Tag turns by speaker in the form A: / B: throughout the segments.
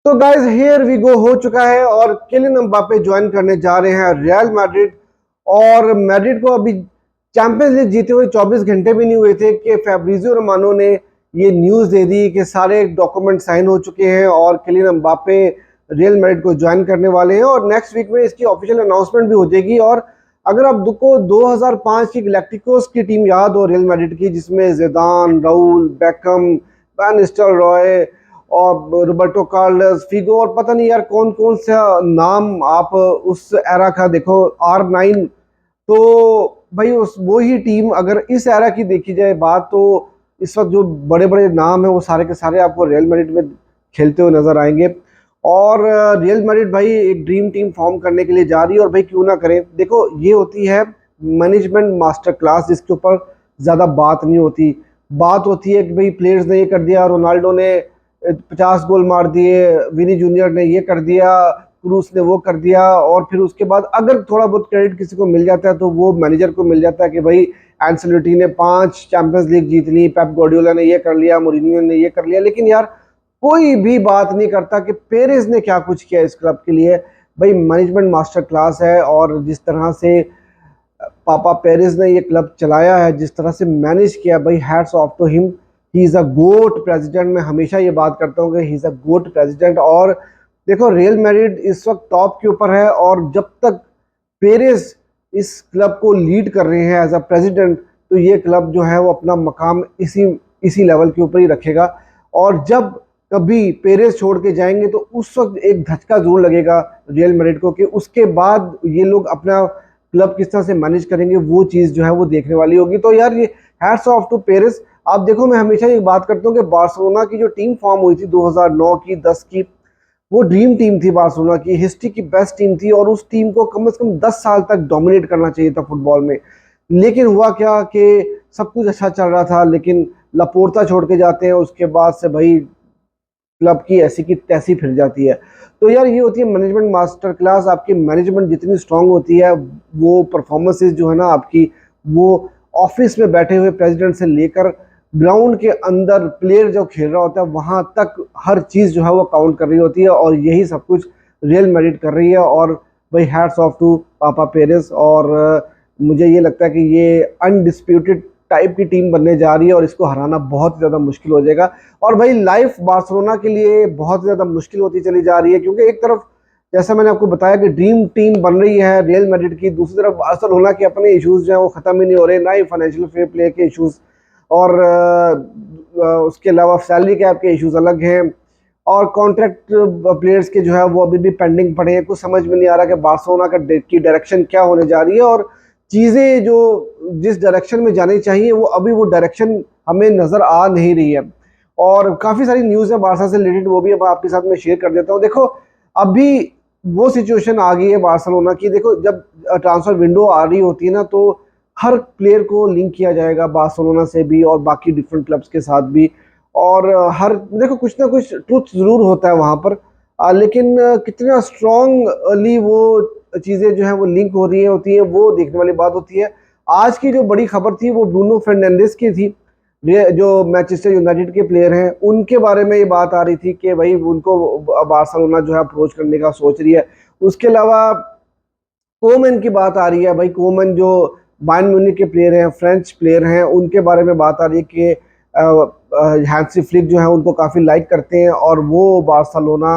A: तो guys here we go हो चुका है और किलियन एम्बापे ज्वाइन करने जा रहे हैं रियल मैड्रिड। और मैड्रिड को अभी चैंपियंस लीग जीते हुए 24 घंटे भी नहीं हुए थे कि फैब्रिजियो रोमानो ने ये न्यूज़ दे दी कि सारे डॉक्यूमेंट साइन हो चुके हैं और किलियन एम्बापे रियल मैड्रिड को ज्वाइन करने वाले हैं और नेक्स्ट वीक में इसकी ऑफिशियल अनाउंसमेंट भी हो जाएगी। और अगर आप को 2005 की गैलेक्टिकोस की टीम याद हो रियल मैड्रिड की, जिसमें Zidane, Raul, Beckham, van Nistelrooy और रोबर्टो कार्लोस, फिगो और पता नहीं यार कौन कौन सा नाम आप उस एरा का देखो, R9। तो भाई उस वो ही टीम अगर इस एरा की देखी जाए बात, तो इस वक्त जो बड़े बड़े नाम है वो सारे के सारे आपको रियल मैड्रिड में खेलते हुए नजर आएंगे। और रियल मैड्रिड भाई एक ड्रीम टीम फॉर्म करने के लिए जा रही है और भाई क्यों ना करें। देखो ये होती है मैनेजमेंट मास्टर क्लास, जिसके ऊपर ज़्यादा बात नहीं होती। बात होती है कि भाई प्लेयर्स ने ये कर दिया, रोनाल्डो ने 50 गोल मार दिए, विनी जूनियर ने ये कर दिया, क्रूस ने वो कर दिया। और फिर उसके बाद अगर थोड़ा बहुत क्रेडिट किसी को मिल जाता है तो वो मैनेजर को मिल जाता है कि भाई एंसेलोटी ने 5 चैंपियंस लीग जीत ली, पेप गार्डियोला ने ये कर लिया, मोरिनियो ने ये कर लिया। लेकिन यार कोई भी बात नहीं करता कि पेरेज ने क्या कुछ किया इस क्लब के लिए। भाई मैनेजमेंट मास्टर क्लास है और जिस तरह से पापा पेरेज ने ये क्लब चलाया है, जिस तरह से मैनेज किया, भाई hats off to him. He is a GOAT president. मैं हमेशा ये बात करता हूँ कि ही इज़ अ गोट प्रेसिडेंट। और देखो रियल मैड्रिड इस वक्त टॉप के ऊपर है और जब तक पेरेज इस क्लब को लीड कर रहे हैं एज अ प्रेसिडेंट, तो ये क्लब जो है वो अपना मकाम इसी इसी लेवल के ऊपर ही रखेगा। और जब कभी पेरेज छोड़ के जाएंगे तो उस वक्त एक धचका जरूर लगेगा रियल मैड्रिड को कि उसके बाद ये लोग अपना क्लब किस तरह से मैनेज करेंगे, वो चीज़ जो है वो देखने वाली होगी। तो यार ये हैट्स ऑफ टू पेरेज। आप देखो मैं हमेशा ये बात करता हूँ कि बार्सिलोना की जो टीम फॉर्म हुई थी 2009 की 10 की, वो ड्रीम टीम थी बार्सिलोना की, हिस्ट्री की बेस्ट टीम थी और उस टीम को कम से कम 10 साल तक डोमिनेट करना चाहिए था फुटबॉल में। लेकिन हुआ क्या कि सब कुछ अच्छा चल रहा था, लेकिन लापोर्ता छोड़ के जाते हैं, उसके बाद से भाई क्लब की ऐसी की तैसी फिर जाती है। तो यार ये होती है मैनेजमेंट मास्टर क्लास। आपकी मैनेजमेंट जितनी स्ट्रांग होती है, वो परफॉर्मेंसेस जो है ना आपकी, वो ऑफिस में बैठे हुए प्रेसिडेंट से लेकर ग्राउंड के अंदर प्लेयर जो खेल रहा होता है वहां तक हर चीज़ जो है वो काउंट कर रही होती है। और यही सब कुछ रियल मैड्रिड कर रही है। और भाई हैट्स ऑफ टू पापा पेरेस। और मुझे ये लगता है कि ये अनडिस्प्यूटेड टाइप की टीम बनने जा रही है और इसको हराना बहुत ज़्यादा मुश्किल हो जाएगा। और भाई लाइफ बार्सिलोना के लिए बहुत ज़्यादा मुश्किल होती चली जा रही है, क्योंकि एक तरफ जैसा मैंने आपको बताया कि ड्रीम टीम बन रही है रियल मैड्रिड की, दूसरी तरफ बार्सिलोना के अपने इश्यूज जो हैं वो ख़त्म ही नहीं हो रहे, ना ही फाइनेंशियल फेयर प्ले के इश्यूज और उसके अलावा सैलरी कैप के इश्यूज अलग हैं और कॉन्ट्रैक्ट प्लेयर्स के जो है वो अभी भी पेंडिंग पड़े हैं। कुछ समझ में नहीं आ रहा कि बार्सिलोना की डायरेक्शन क्या होने जा रही है और चीज़ें जो जिस डायरेक्शन में जानी चाहिए वो अभी वो डायरेक्शन हमें नज़र आ नहीं रही है। और काफ़ी सारी न्यूज़ है बारसा से रिलेटेड, वो भी अब आपके साथ में शेयर कर देता हूँ। देखो अभी वो सिचुएशन आ गई है बार्सिलोना की। देखो जब ट्रांसफर विंडो आ रही होती है ना, तो हर प्लेयर को लिंक किया जाएगा बार्सिलोना से भी और बाकी डिफरेंट क्लब्स के साथ भी। और हर देखो कुछ ना कुछ ट्रुथ ज़रूर होता है वहाँ पर, लेकिन कितना स्ट्रॉन्गली वो चीज़ें जो है वो लिंक हो रही होती है वो देखने वाली बात होती है। आज की जो बड़ी खबर थी वो ब्रूनो फर्नांडिस की थी, जो मैनचेस्टर यूनाइटेड के प्लेयर हैं उनके बारे में ये बात आ रही थी कि भाई उनको बार्सिलोना जो है अप्रोच करने का सोच रही है। उसके अलावा कोमन की बात आ रही है। भाई कोमन जो बायर्न म्यूनिख के प्लेयर हैं, फ्रेंच प्लेयर हैं, उनके बारे में बात आ रही है कि हैंसी फ्लिक जो है उनको काफ़ी लाइक करते हैं और वो बार्सिलोना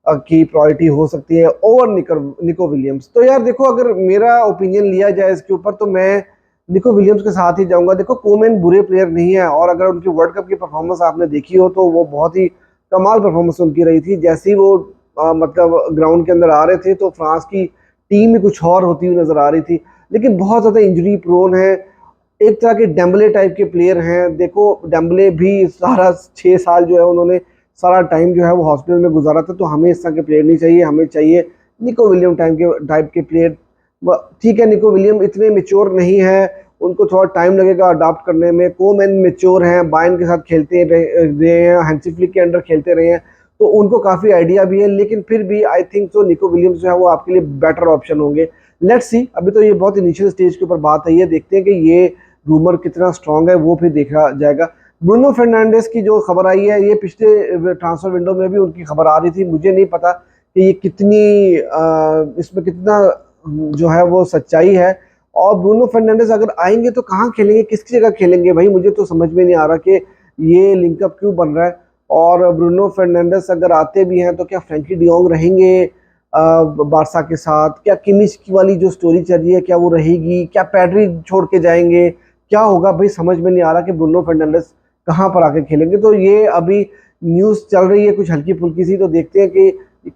A: की प्रायोरिटी हो सकती है ओवर निको विलियम्स। तो यार देखो अगर मेरा ओपिनियन लिया जाए इसके ऊपर तो मैं निको विलियम्स के साथ ही जाऊंगा। देखो कोमेन बुरे प्लेयर नहीं है और अगर उनकी वर्ल्ड कप की परफॉर्मेंस आपने देखी हो तो वो बहुत ही कमाल परफॉर्मेंस उनकी रही थी। जैसे ही वो मतलब ग्राउंड के अंदर आ रहे थे तो फ्रांस की टीम ही कुछ और होती हुई नजर आ रही थी, लेकिन बहुत ज़्यादा इंजरी प्रोन है। एक तरह के डेम्बले टाइप के प्लेयर हैं। देखो डेम्बले भी सारा 6 साल जो है उन्होंने सारा टाइम जो है वो हॉस्पिटल में गुजारा था। तो हमें इस तरह के प्लेयर नहीं चाहिए, हमें चाहिए निको विलियम टाइप के प्लेयर। ठीक है निको विलियम इतने मेच्योर नहीं है, उनको थोड़ा टाइम लगेगा अडाप्ट करने में। कोमैन मेच्योर हैं, बायर्न के साथ खेलते रहे हैं, हैंसी फ्लिक के अंडर खेलते रहे हैं, तो उनको काफ़ी आइडिया भी है। लेकिन फिर भी I think so Nico Williams जो है वो आपके लिए बेटर ऑप्शन होंगे। लेट्स सी, अभी तो ये बहुत इनिशियल स्टेज के ऊपर बात है, ये देखते हैं कि ये रूमर कितना स्ट्रांग है वो फिर देखा जाएगा। ब्रूनो फर्नांडिस की जो खबर आई है, ये पिछले ट्रांसफर विंडो में भी उनकी खबर आ रही थी। मुझे नहीं पता कि ये कितनी इसमें कितना जो है वो सच्चाई है। और ब्रूनो फर्नांडिस अगर आएंगे तो कहाँ खेलेंगे, किसकी जगह खेलेंगे भाई, मुझे तो समझ में नहीं आ रहा कि ये लिंकअप क्यों बन रहा है। और ब्रूनो फर्नांडिस अगर आते भी हैं तो क्या फ्रैंकी डियोंग रहेंगे बारसा के साथ, क्या किमिच की वाली जो स्टोरी चल रही है क्या वो रहेगी, क्या पैड्री छोड़ के जाएंगे, क्या होगा भाई, समझ में नहीं आ रहा कि ब्रूनो फर्नांडिस कहाँ पर आके खेलेंगे। तो ये अभी न्यूज़ चल रही है कुछ हल्की फुल्की सी, तो देखते हैं कि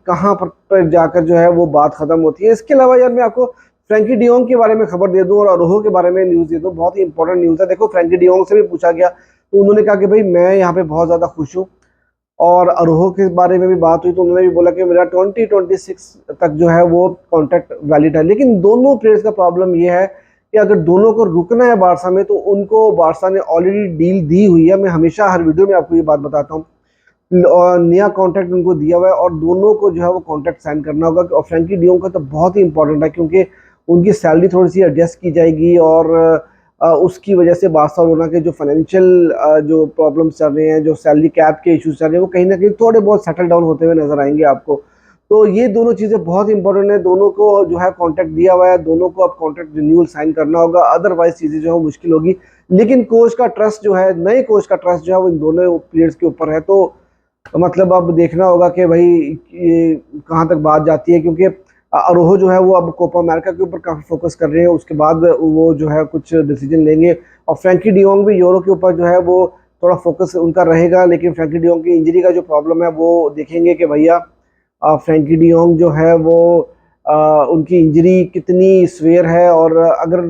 A: कहाँ पर जाकर जो है वो बात खत्म होती है। इसके अलावा यार मैं आपको फ्रैंकी डियोंग के बारे में खबर दे दूं और अरोहो के बारे में न्यूज़ दे दूं, बहुत ही इंपॉर्टेंट न्यूज़ है। देखो फ्रैंकी डियोंग से भी पूछा गया तो उन्होंने कहा कि भाई मैं यहाँ पे बहुत ज़्यादा खुश हूँ, और अरोहो के बारे में भी बात हुई तो उन्होंने भी बोला कि मेरा 2026 तक जो है वो कॉन्ट्रैक्ट वैलिड है। लेकिन दोनों प्लेयर्स का प्रॉब्लम ये है कि अगर दोनों को रुकना है बारसा में तो उनको बारसा ने ऑलरेडी डील दी हुई है। मैं हमेशा हर वीडियो में आपको ये बात बताता हूँ, और नया कॉन्ट्रैक्ट उनको दिया हुआ है और दोनों को जो है वो कॉन्ट्रैक्ट साइन करना होगा। और फ्रैंकी डियोंग का तो बहुत ही इंपॉर्टेंट है क्योंकि उनकी सैलरी थोड़ी सी एडजस्ट की जाएगी, और उसकी वजह से बार्सिलोना के जो फाइनेंशियल जो प्रॉब्लम्स चल रहे हैं, जो सैलरी कैप के इश्यूज चल रहे हैं, वो कहीं ना कहीं थोड़े बहुत सेटल डाउन होते हुए नजर आएंगे आपको। तो ये दोनों चीज़ें बहुत इंपॉर्टेंट है। दोनों को जो है कॉन्ट्रैक्ट दिया हुआ है, दोनों को अब कॉन्ट्रैक्ट रिन्यूअल साइन करना होगा, अदरवाइज चीज़ें जो है मुश्किल होगी। लेकिन कोच का ट्रस्ट जो है, नए कोच का ट्रस्ट जो है वो इन दोनों प्लेयर्स के ऊपर है। तो मतलब अब देखना होगा कि भाई ये कहाँ तक बात जाती है, क्योंकि अरोहो जो है वो अब कोपा अमेरिका के ऊपर काफ़ी फोकस कर रहे हैं, उसके बाद वो जो है कुछ डिसीजन लेंगे। और फ्रैंकी डियोंग भी यूरो के ऊपर जो है वो थोड़ा फोकस उनका रहेगा, लेकिन फ्रैंकी डियोंग की इंजरी का जो प्रॉब्लम है वो देखेंगे कि भैया फ्रैंकी डियोंग जो है वो उनकी इंजरी कितनी स्वेयर है, और अगर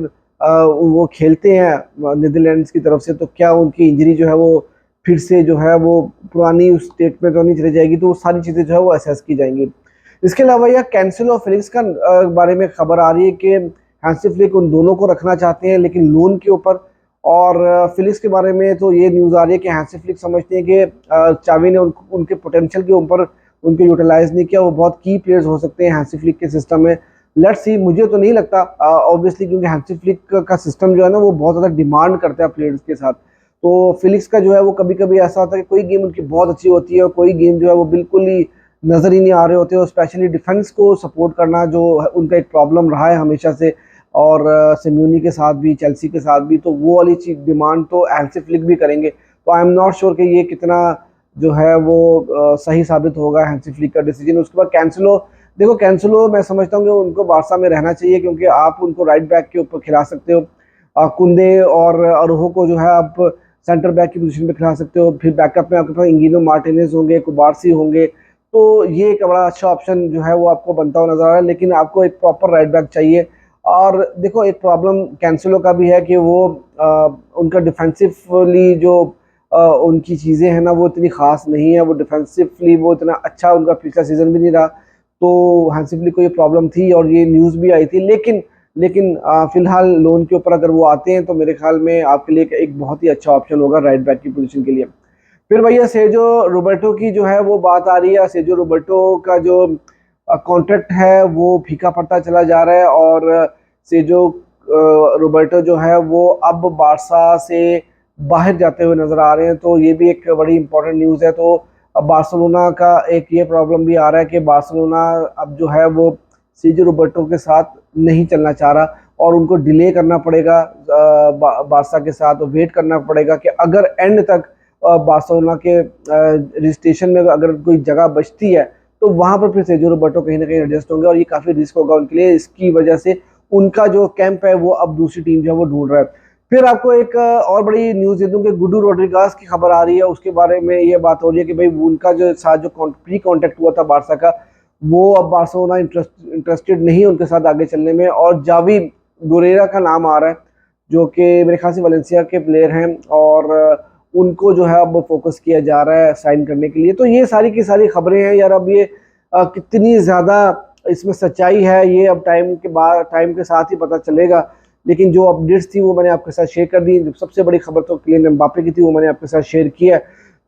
A: वो खेलते हैं नीदरलैंड्स की तरफ से तो क्या उनकी इंजरी जो है वो फिर से जो है वो पुरानी उस स्टेट में तो नहीं चली जाएगी। तो वो सारी चीज़ें जो है वो असेस की जाएंगी। इसके अलावा यह कैंसिलो और फिलिक्स का बारे में खबर आ रही है कि हैंसी फ्लिक उन दोनों को रखना चाहते हैं लेकिन लोन के ऊपर। और फिलिक्स के बारे में तो ये न्यूज़ आ रही है कि हैंसी फ्लिक समझते हैं कि चावी ने उनके पोटेंशियल के ऊपर उनको यूटिलाइज नहीं किया, वो बहुत की प्लेयर्स हो सकते हैं हैंसी फ्लिक के सिस्टम में। लेट्स सी, मुझे तो नहीं लगता ऑब्वियसली, क्योंकि हैंसी फ्लिक का सिस्टम जो है ना वो बहुत ज़्यादा डिमांड करता है प्लेयर्स के साथ। तो फिलिक्स का जो है वो कभी कभी ऐसा होता है कि कोई गेम उनकी बहुत अच्छी होती है और कोई गेम जो है वो बिल्कुल ही नज़र ही नहीं आ रहे होते, और स्पेशली डिफेंस को सपोर्ट करना जो उनका एक प्रॉब्लम रहा है हमेशा से, और सिम्यूनी के साथ भी, चेल्सी के साथ भी। तो वो वाली चीज डिमांड तो हैंसी फ्लिक भी करेंगे। तो आई एम नॉट श्योर कि ये कितना जो है वो सही साबित होगा हैंसी फ्लिक का डिसीजन। उसके बाद कैंसिलो, देखो कैंसिलो मैं समझता हूँ कि उनको बारसा में रहना चाहिए, क्योंकि आप उनको राइट बैक के ऊपर खिला सकते हो, कुंदे और अरोहो को जो है आप सेंटर बैक की पोजीशन पे खिला सकते हो, फिर बैकअप में आपके पास इंगिनो मार्टिनेज होंगे, कुबारसी होंगे। तो ये एक बड़ा अच्छा ऑप्शन जो है वो आपको बनता हुआ नजर आ रहा है, लेकिन आपको एक प्रॉपर राइट बैक चाहिए। और देखो एक प्रॉब्लम कैंसिलो का भी है कि वो उनका डिफेंसिवली जो उनकी चीज़ें हैं ना वो इतनी खास नहीं है, वो डिफेंसिवली वो इतना अच्छा उनका पिछला सीजन भी नहीं रहा। तो हैंसी फ्लिक को ये प्रॉब्लम थी और ये न्यूज़ भी आई थी। लेकिन फिलहाल लोन के ऊपर अगर वो आते हैं तो मेरे ख्याल में आपके लिए एक बहुत ही अच्छा ऑप्शन होगा राइट बैक की पोजीशन के लिए। फिर भैया सेजो रोबर्टो की जो है वो बात आ रही है। सेजो रोबर्टो का जो कॉन्ट्रैक्ट है वो फीका पड़ता चला जा रहा है, और सेजो रोबर्टो जो है वो अब बारसा से बाहर जाते हुए नजर आ रहे हैं। तो ये भी एक बड़ी इंपॉर्टेंट न्यूज़ है। तो अब बार्सिलोना का एक ये प्रॉब्लम भी आ रहा है कि बार्सिलोना अब जो है वो सेजो रोबर्टो के साथ नहीं चलना चाह रहा, और उनको डिले करना पड़ेगा बारसा के साथ, वेट करना पड़ेगा कि अगर एंड तक बार्सिलोना के रजिस्ट्रेशन में अगर कोई जगह बचती है तो वहां पर फिर सेजो रोबर्टो कहीं ना कहीं एडजस्ट होंगे, और ये काफ़ी रिस्क होगा उनके लिए। इसकी वजह से उनका जो कैंप है वो अब दूसरी टीम जो है वो ढूंढ रहा है। फिर आपको एक और बड़ी न्यूज़ दे दूं कि गुडू रोड्रिगास की खबर आ रही है। उसके बारे में ये बात हो रही है कि भाई उनका जो साथ जो प्री कॉन्टेक्ट हुआ था बारसा का, वो अब बार्सिलोना इंटरेस्टेड नहीं है उनके साथ आगे चलने में। और जावी गुरेरा का नाम आ रहा है, जो कि मेरे ख्याल से वलेंसिया के प्लेयर हैं, और उनको जो है अब फोकस किया जा रहा है साइन करने के लिए। तो ये सारी की सारी खबरें हैं यार। अब ये कितनी ज़्यादा इसमें सच्चाई है ये अब टाइम के साथ ही पता चलेगा। लेकिन जो अपडेट्स थी वो मैंने आपके साथ शेयर कर दी। सबसे बड़ी खबर तो किलियन एम्बापे की थी, वो मैंने आपके साथ शेयर किया है।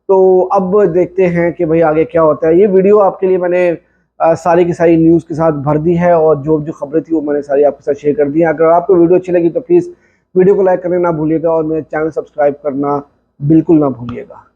A: तो अब देखते हैं कि भाई आगे क्या होता है। ये वीडियो आपके लिए मैंने सारी की सारी न्यूज़ के साथ भर दी है, और जो जो खबरें थी वो मैंने सारी आपके साथ शेयर कर दी हैं। अगर आपको वीडियो अच्छी लगी तो प्लीज़ वीडियो को लाइक करना ना भूलिएगा, और मेरे चैनल सब्सक्राइब करना बिल्कुल ना भूलिएगा।